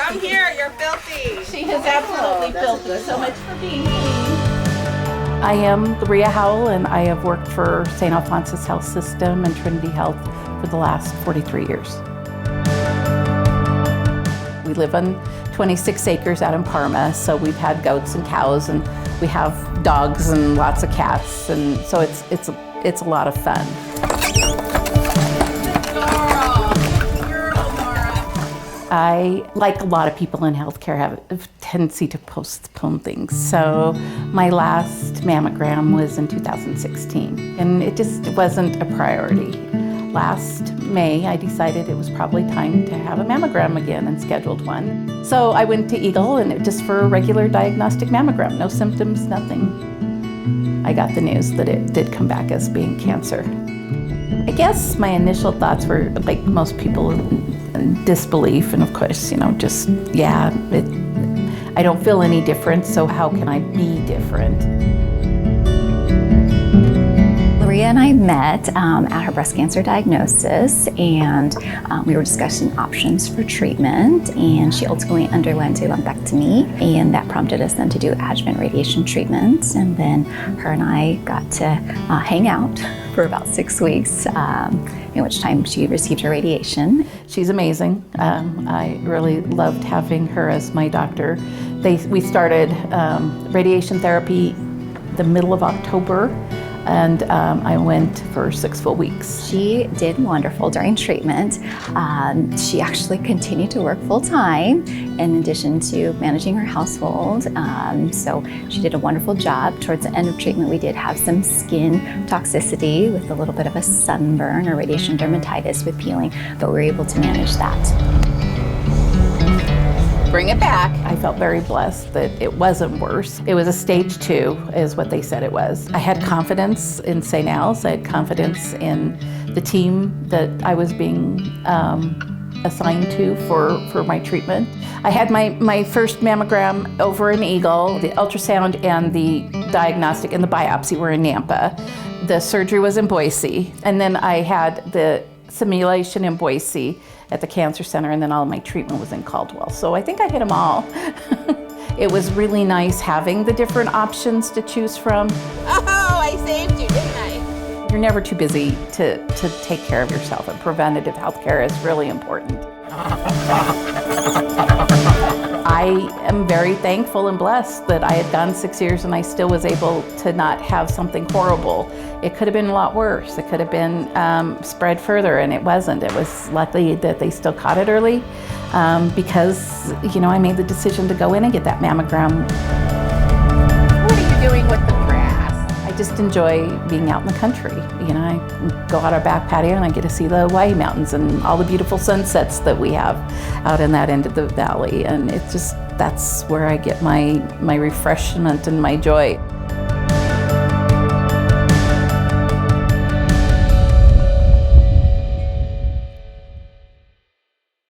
Come here, you're filthy. She has absolutely filthy. So much for being clean. I am Laurea Howell, and I have worked for Saint Alphonsus Health System and Trinity Health for the last 43 years. We live on 26 acres out in Parma, so we've had goats and cows, and we have dogs and lots of cats, and so it's a lot of fun. I, like a lot of people in healthcare, have a tendency to postpone things. So my last mammogram was in 2016, and it just wasn't a priority. Last May, I decided it was probably time to have a mammogram again and scheduled one. So I went to Eagle, and just for a regular diagnostic mammogram, no symptoms, nothing. I got the news that it did come back as being cancer. I guess my initial thoughts were, like most people, disbelief, and of course, just, I don't feel any different, so how can I be different? Laurea and I met at her breast cancer diagnosis, and we were discussing options for treatment, and she ultimately underwent a lumpectomy, and that prompted us then to do adjuvant radiation treatment, and then her and I got to hang out for about 6 weeks, in which time she received her radiation. She's amazing. I really loved having her as my doctor. We started radiation therapy the middle of October, and I went for 6 full weeks. She did wonderful during treatment. She actually continued to work full-time in addition to managing her household. So she did a wonderful job. Towards the end of treatment, we did have some skin toxicity with a little bit of a sunburn or radiation dermatitis with peeling, but we were able to manage that. Bring it back. I felt very blessed that it wasn't worse. It was a stage 2 is what they said it was. I had confidence in Saint Al's. I had confidence in the team that I was being assigned to for my treatment. I had my first mammogram over in Eagle. The ultrasound and the diagnostic and the biopsy were in Nampa. The surgery was in Boise. And then I had the simulation in Boise at the cancer center, and then all of my treatment was in Caldwell. So I think I hit them all. It was really nice having the different options to choose from. Oh, I saved you, didn't I? You're never too busy to take care of yourself, and preventative health care is really important. I am very thankful and blessed that I had gone 6 years and I still was able to not have something horrible. It could have been a lot worse. It could have been spread further, and it wasn't. It was lucky that they still caught it early because, I made the decision to go in and get that mammogram. What are you doing with the grass? I just enjoy being out in the country. I go out our back patio and I get to see the Hawaii mountains and all the beautiful sunsets that we have out in that end of the valley. And that's where I get my refreshment and my joy.